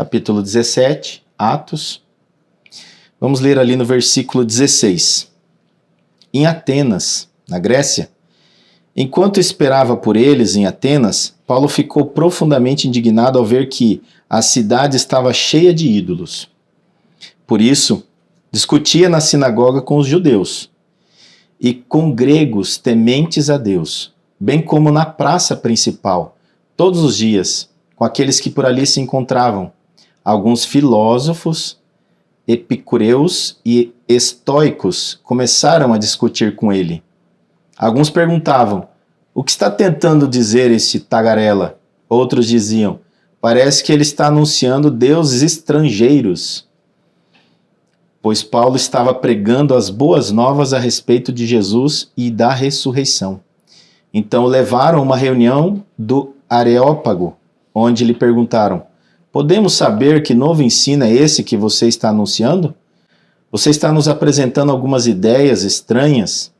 capítulo 17, Atos. Vamos ler ali no versículo 16. Em Atenas, na Grécia, enquanto esperava por eles em Atenas, Paulo ficou profundamente indignado ao ver que a cidade estava cheia de ídolos. Por isso, discutia na sinagoga com os judeus e com gregos tementes a Deus, bem como na praça principal, todos os dias, com aqueles que por ali se encontravam, alguns filósofos, epicureus e estoicos começaram a discutir com ele. Alguns perguntavam: o que está tentando dizer este tagarela? Outros diziam: parece que ele está anunciando deuses estrangeiros. Pois Paulo estava pregando as boas novas a respeito de Jesus e da ressurreição. Então levaram uma reunião do Areópago, onde lhe perguntaram: podemos saber que novo ensino é esse que você está anunciando? Você está nos apresentando algumas ideias estranhas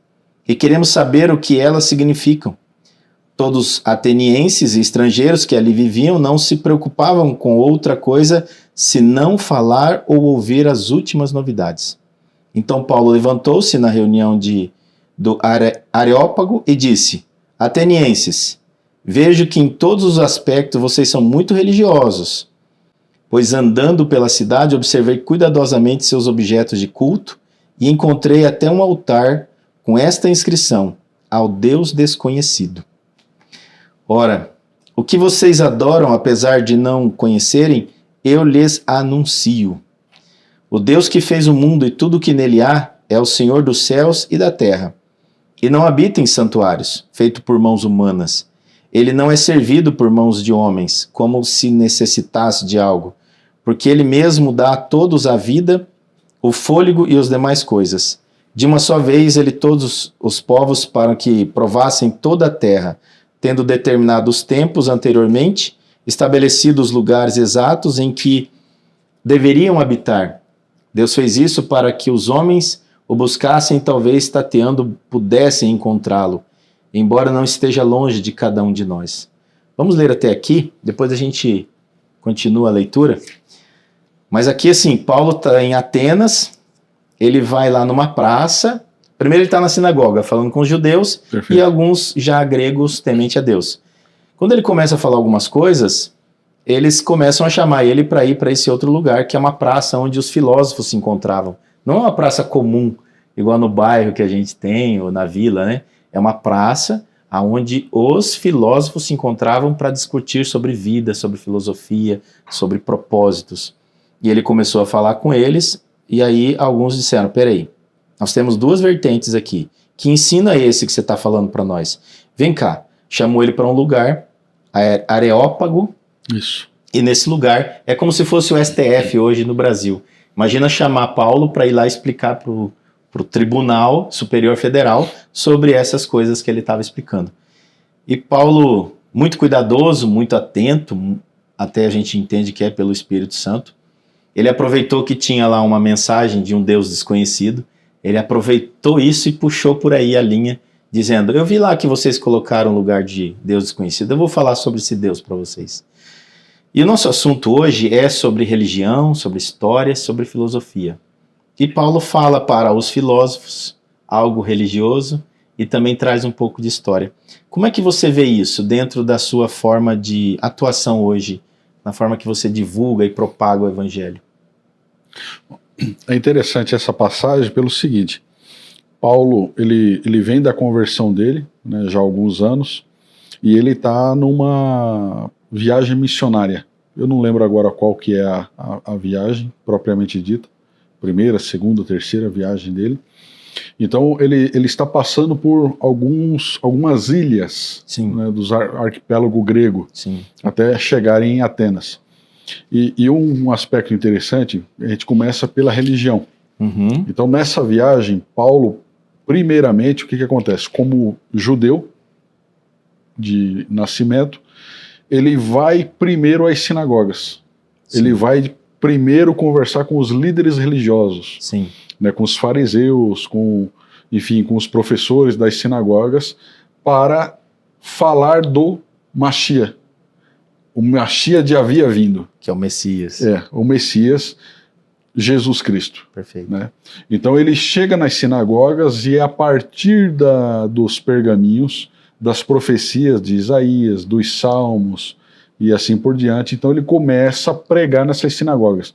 e queremos saber o que elas significam. Todos atenienses e estrangeiros que ali viviam não se preocupavam com outra coisa senão falar ou ouvir as últimas novidades. Então Paulo levantou-se na reunião do Areópago e disse: atenienses, vejo que em todos os aspectos vocês são muito religiosos, pois andando pela cidade observei cuidadosamente seus objetos de culto e encontrei até um altar com esta inscrição: ao Deus desconhecido. Ora, o que vocês adoram, apesar de não conhecerem, eu lhes anuncio. O Deus que fez o mundo e tudo o que nele há é o Senhor dos céus e da terra, e não habita em santuários, feito por mãos humanas. Ele não é servido por mãos de homens, como se necessitasse de algo, porque ele mesmo dá a todos a vida, o fôlego e as demais coisas. De uma só vez ele todos os povos para que provassem toda a terra, tendo determinado os tempos anteriormente, estabelecido os lugares exatos em que deveriam habitar. Deus fez isso para que os homens o buscassem e talvez tateando pudessem encontrá-lo, embora não esteja longe de cada um de nós. Vamos ler até aqui, depois a gente continua a leitura. Mas aqui assim, Paulo está em Atenas, ele vai lá numa praça. Primeiro ele está na sinagoga, falando com os judeus. Perfeito. E alguns já gregos temente a Deus. Quando ele começa a falar algumas coisas, eles começam a chamar ele para ir para esse outro lugar, que é uma praça onde os filósofos se encontravam. Não é uma praça comum, igual no bairro que a gente tem, ou na vila, né? É uma praça onde os filósofos se encontravam para discutir sobre vida, sobre filosofia, sobre propósitos. E ele começou a falar com eles, e aí alguns disseram: peraí, nós temos duas vertentes aqui. Que ensino é esse que você está falando para nós? Vem cá. Chamou ele para um lugar, Areópago. Isso. E nesse lugar, é como se fosse o STF hoje no Brasil. Imagina chamar Paulo para ir lá explicar para o Tribunal Superior Federal sobre essas coisas que ele estava explicando. E Paulo, muito cuidadoso, muito atento, até a gente entende que é pelo Espírito Santo, ele aproveitou que tinha lá uma mensagem de um Deus desconhecido. Ele aproveitou isso e puxou por aí a linha, dizendo: eu vi lá que vocês colocaram um lugar de Deus desconhecido, eu vou falar sobre esse Deus para vocês. E o nosso assunto hoje é sobre religião, sobre história, sobre filosofia. E Paulo fala para os filósofos algo religioso e também traz um pouco de história. Como é que você vê isso dentro da sua forma de atuação hoje, na forma que você divulga e propaga o evangelho? É interessante essa passagem pelo seguinte: Paulo, ele vem da conversão dele, né, já há alguns anos, e ele está numa viagem missionária. Eu não lembro agora qual que é a viagem propriamente dita, primeira, segunda, terceira viagem dele. Então ele está passando por algumas ilhas, né, dos arquipélago grego. Sim. Até chegarem em Atenas. E um aspecto interessante, a gente começa pela religião. Uhum. Então nessa viagem, Paulo, primeiramente, o que acontece? Como judeu de nascimento, ele vai primeiro às sinagogas. Sim. Ele vai primeiro conversar com os líderes religiosos. Sim. Né, com os fariseus, enfim, com os professores das sinagogas, para falar do Mashiach, o Mashiach havia vindo. Que é o Messias. O Messias, Jesus Cristo. Perfeito. Né? Então ele chega nas sinagogas e a partir dos pergaminhos, das profecias de Isaías, dos Salmos e assim por diante, então ele começa a pregar nessas sinagogas.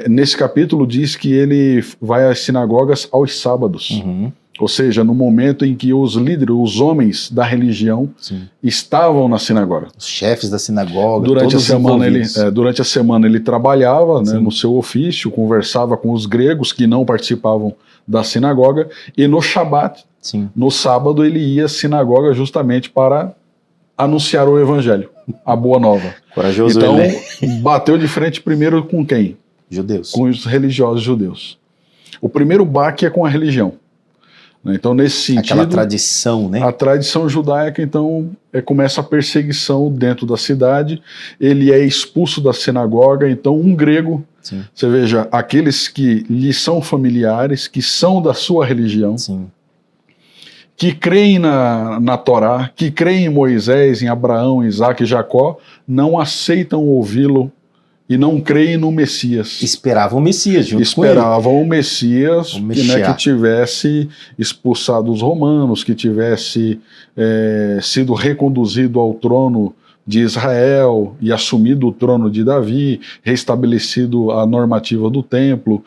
Nesse capítulo diz que ele vai às sinagogas aos sábados. Uhum. Ou seja, no momento em que os líderes, os homens da religião, Sim. estavam na sinagoga. Os chefes da sinagoga, Durante todos a semana ele trabalhava, né, Sim. no seu ofício, conversava com os gregos que não participavam da sinagoga, e no Shabat, Sim. no sábado, ele ia à sinagoga justamente para anunciar o evangelho, a boa nova. Corajoso então, ele, né? bateu de frente primeiro com quem? Judeus. Com os religiosos judeus. O primeiro baque é com a religião. Então, nesse sentido, aquela tradição, né? a tradição judaica, então, começa a perseguição dentro da cidade, ele é expulso da sinagoga, então um grego, Sim. você veja, aqueles que lhe são familiares, que são da sua religião, Sim. que creem na Torá, que creem em Moisés, em Abraão, Isaac e Jacó, não aceitam ouvi-lo e não creem no Messias. Esperavam o Messias junto Esperavam o Messias o que tivesse expulsado os romanos, que tivesse sido reconduzido ao trono de Israel e assumido o trono de Davi, restabelecido a normativa do templo,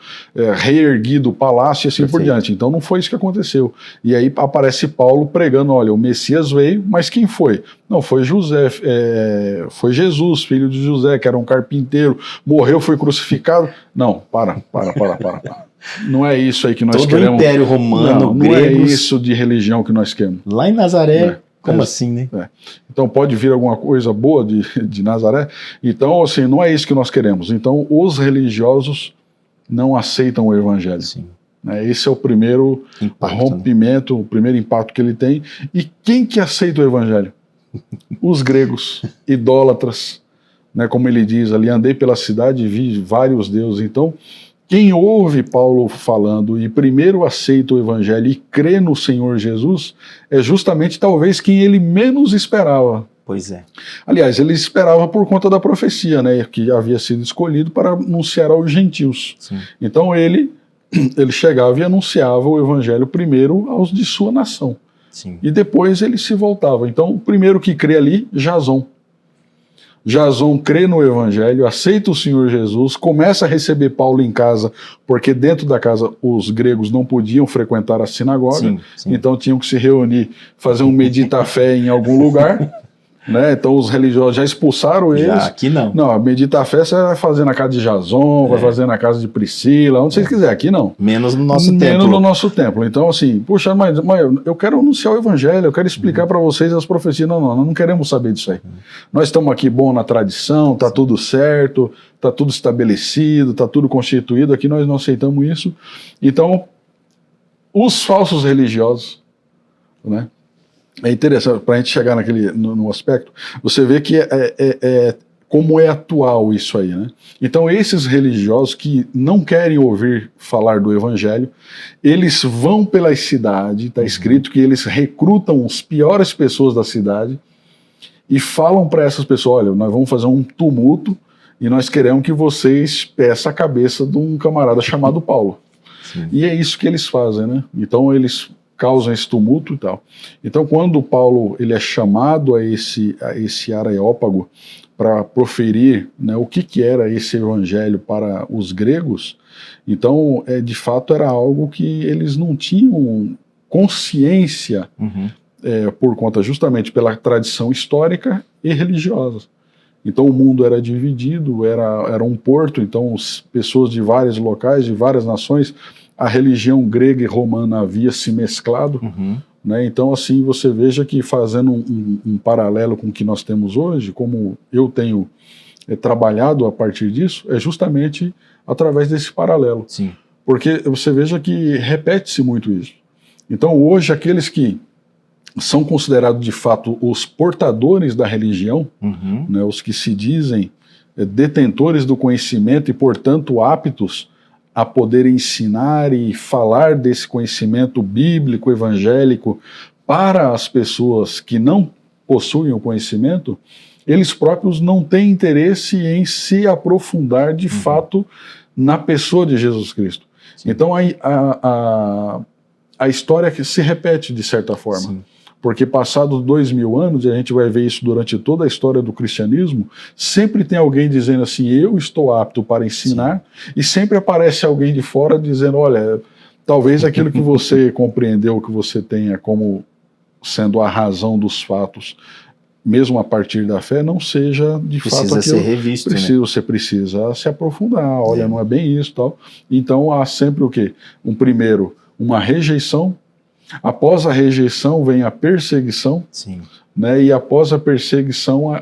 reerguido o palácio e assim por diante. Então não foi isso que aconteceu. E aí aparece Paulo pregando, olha, o Messias veio, mas quem foi? Não, foi José, foi Jesus, filho de José, que era um carpinteiro, morreu, foi crucificado. Não, para. Não é isso aí que nós queremos. Todo o Império Romano, não é isso de religião que nós queremos. Lá em Nazaré, como assim, né? Então pode vir alguma coisa boa de Nazaré? Então, assim, não é isso que nós queremos. Então, os religiosos não aceitam o evangelho. Sim. Esse é o primeiro rompimento, o primeiro impacto que ele tem. E quem que aceita o evangelho? Os gregos, idólatras, né, como ele diz ali, andei pela cidade e vi vários deuses. Então, quem ouve Paulo falando e primeiro aceita o evangelho e crê no Senhor Jesus, é justamente talvez quem ele menos esperava. Pois é. Aliás, ele esperava por conta da profecia, né, que havia sido escolhido para anunciar aos gentios. Sim. Então ele chegava e anunciava o evangelho primeiro aos de sua nação. Sim. E depois ele se voltava. Então, o primeiro que crê ali, Jason. Jason crê no evangelho, aceita o Senhor Jesus, começa a receber Paulo em casa, porque dentro da casa os gregos não podiam frequentar a sinagoga, Sim. então tinham que se reunir, fazer um medita-fé em algum lugar, né? Então os religiosos já expulsaram eles. Já, aqui não. Não, medita-fé você vai fazer na casa de Jason, vai fazer na casa de Priscila, onde vocês quiserem, aqui não. Menos no nosso templo. Menos no nosso templo. Então, assim, puxa, mas eu quero anunciar o evangelho, eu quero explicar para vocês as profecias. Não, nós não queremos saber disso aí. Nós estamos aqui bom na tradição, tá tudo certo, tá tudo estabelecido, tá tudo constituído, aqui nós não aceitamos isso. Então, os falsos religiosos, né? É interessante, para a gente chegar no aspecto, você vê que como é atual isso aí, né? Então esses religiosos que não querem ouvir falar do evangelho, eles vão pelas cidades, está escrito que eles recrutam as piores pessoas da cidade e falam para essas pessoas, olha, nós vamos fazer um tumulto e nós queremos que vocês peçam a cabeça de um camarada chamado Paulo. Sim. E é isso que eles fazem, né? Então eles causam esse tumulto e tal. Então, quando Paulo ele é chamado a esse Areópago para proferir, né, o que era esse evangelho para os gregos, então, de fato, era algo que eles não tinham consciência por conta justamente pela tradição histórica e religiosa. Então, o mundo era dividido, era um porto, então pessoas de vários locais, de várias nações, a religião grega e romana havia se mesclado, né? Então, assim, você veja que fazendo um paralelo com o que nós temos hoje, como eu tenho trabalhado a partir disso, é justamente através desse paralelo. Sim. Porque você veja que repete-se muito isso. Então, hoje, aqueles que são considerados, de fato, os portadores da religião, né, os que se dizem detentores do conhecimento e, portanto, aptos a poder ensinar e falar desse conhecimento bíblico, evangélico, para as pessoas que não possuem o conhecimento, eles próprios não têm interesse em se aprofundar de fato na pessoa de Jesus Cristo. Sim. Então a história que se repete de certa forma. Sim. Porque passados 2000 anos, e a gente vai ver isso durante toda a história do cristianismo, sempre tem alguém dizendo assim, eu estou apto para ensinar, e sempre aparece alguém de fora dizendo, olha, talvez aquilo que você compreendeu, que você tenha como sendo a razão dos fatos, mesmo a partir da fé, não seja de fato aquilo. Precisa ser revisto, né? Você precisa se aprofundar, olha, não é bem isso, tal. Então há sempre o quê? Uma rejeição. Após a rejeição vem a perseguição, Sim. né, e após a perseguição,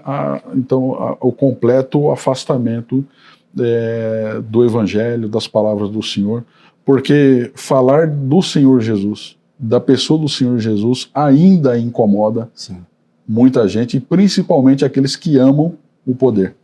o completo afastamento do Evangelho, das palavras do Senhor, porque falar do Senhor Jesus, da pessoa do Senhor Jesus, ainda incomoda Sim. muita gente, e principalmente aqueles que amam o poder.